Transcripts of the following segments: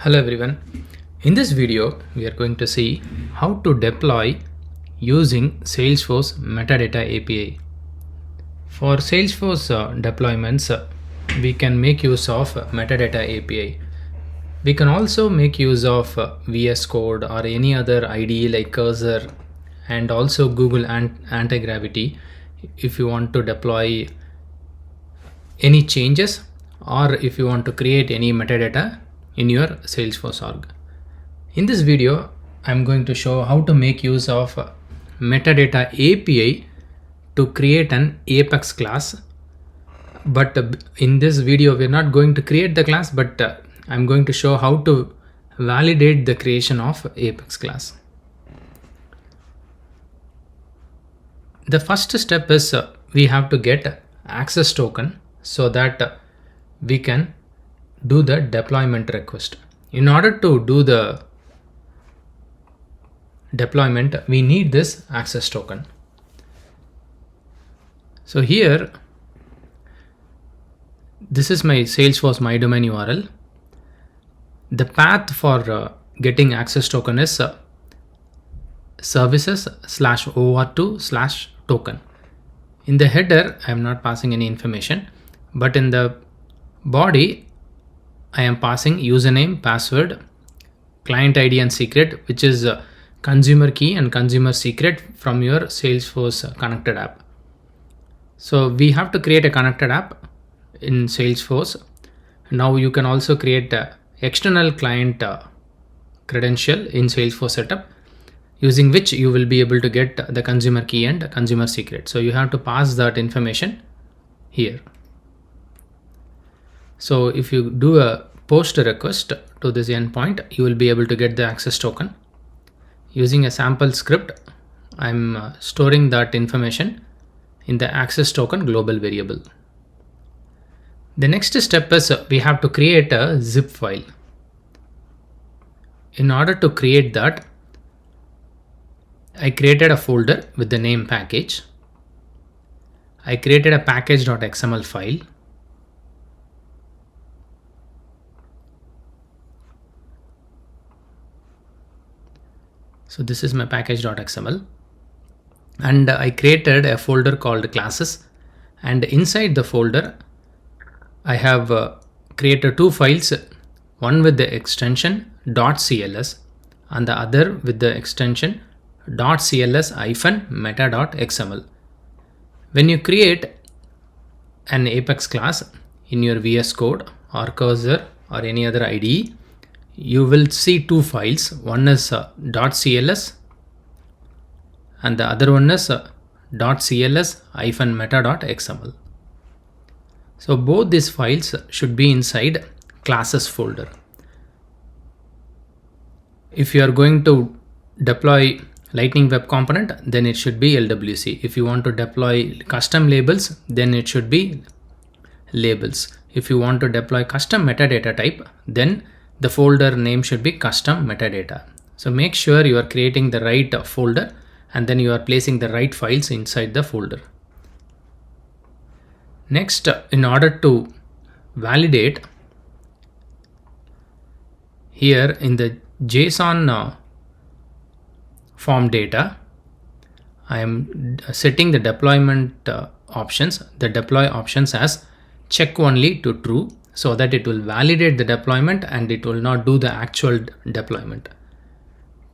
Hello everyone. In this video, we are going to see how to deploy using Salesforce Metadata API. For Salesforce deployments, we can make use of Metadata API. We can also make use of VS Code or any other IDE like Cursor and also Google Anti-Gravity if you want to deploy any changes or if you want to create any metadata in your Salesforce org. In this video, I'm going to show how to make use of metadata API to create an Apex class. But in this video, we're not going to create the class, but I'm going to show how to validate the creation of Apex class. The first step is we have to get access token so that we can do the deployment request. In order to do the deployment, we need this access token. So here, this is my Salesforce my domain URL. The path for getting access token is services/over2/token. In the header, I am not passing any information, but in the body, I am passing username, password, client ID and secret, which is consumer key and consumer secret from your Salesforce connected app. So we have to create a connected app in Salesforce. Now you can also create a external client credential in Salesforce setup, using which you will be able to get the consumer key and consumer secret. So you have to pass that information here. So if you do a post request to this endpoint, you will be able to get the access token. Using a sample script, I'm storing that information in the access token global variable. The next step is we have to create a zip file. In order to create that, I created a folder with the name package. I created a package.xml file. So this is my package.xml, and I created a folder called classes, and inside the folder I have created two files, one with the extension .cls and the other with the extension .cls-meta.xml. When you create an Apex class in your VS Code or Cursor or any other IDE, you will see two files. One is .cls and the other one is .cls-meta.xml. So both these files should be inside classes folder. If you are going to deploy Lightning Web Component, then it should be LWC. If you want to deploy custom labels, then it should be labels. If you want to deploy custom metadata type, then the folder name should be custom metadata. So make sure you are creating the right folder and then you are placing the right files inside the folder. Next, in order to validate, here in the JSON form data, I am setting the deployment options, the deploy options as check only to true, so that it will validate the deployment and it will not do the actual deployment.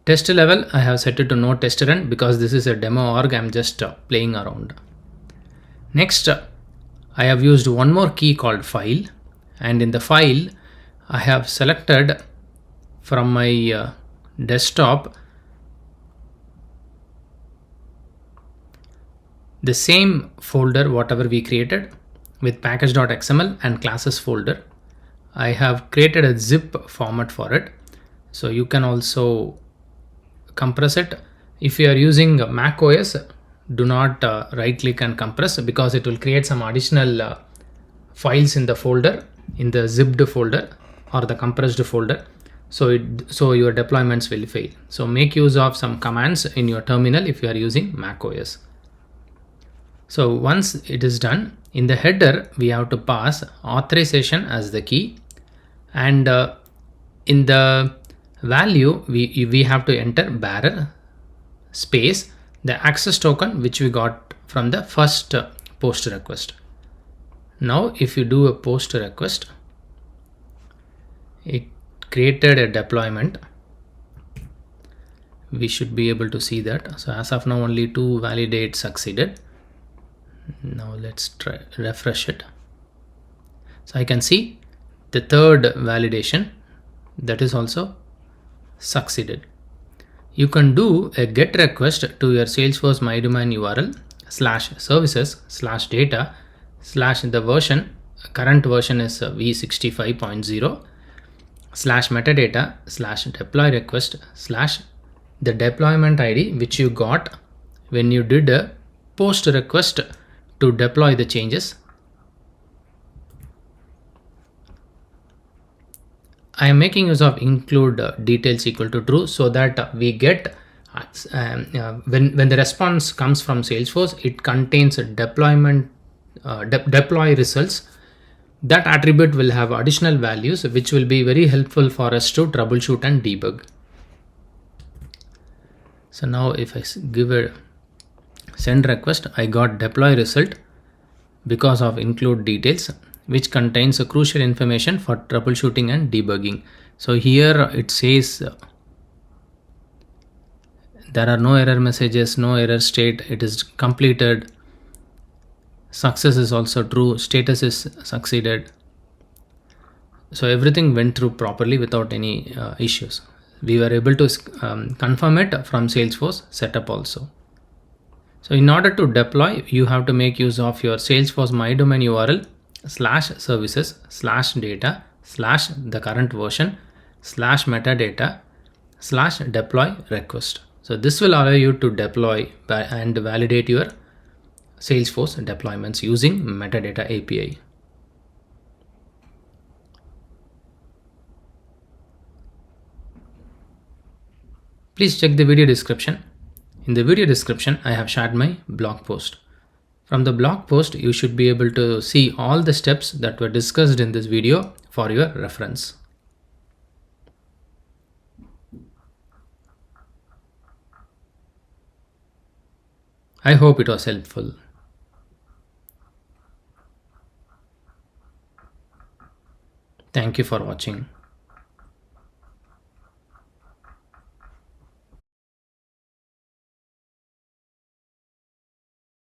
Test level, I have set it to no test run because this is a demo org, I'm just playing around. Next, I have used one more key called file, and in the file, I have selected from my desktop the same folder whatever we created with package.xml and classes folder. I have created a zip format for it, so you can also compress it. If you are using Mac OS, do not right click and compress because it will create some additional files in the folder, in the zipped folder or the compressed folder. So your deployments will fail. So make use of some commands in your terminal if you are using Mac OS. So once it is done, in the header, we have to pass authorization as the key, and In the value, we have to enter bearer space the access token which we got from the first post request. Now if you do a post request, it created a deployment. We should be able to see that. So as of now only 2 validates succeeded. Now let's try refresh it. So I can see the third validation that is also succeeded. You can do a get request to your Salesforce my domain URL /services/data/ the version, current version is v65.0 /metadata/ deploy request / the deployment ID which you got when you did a post request to deploy the changes. I am making use of include details equal to true so that we get when the response comes from Salesforce, it contains a deployment deploy results. That attribute will have additional values which will be very helpful for us to troubleshoot and debug. So now if I give a send request, I got deploy result because of include details, which contains a crucial information for troubleshooting and debugging. So here it says there are no error messages, no error state, it is completed. Success is also true, status is succeeded. So everything went through properly without any issues. We were able to confirm it from Salesforce setup also. So in order to deploy, you have to make use of your Salesforce my domain URL /services/data/ the current version /metadata/ deploy request. So this will allow you to deploy and validate your Salesforce deployments using Metadata API. Please check the video description. In the video description, I have shared my blog post. From the blog post, you should be able to see all the steps that were discussed in this video for your reference. I hope it was helpful. Thank you for watching.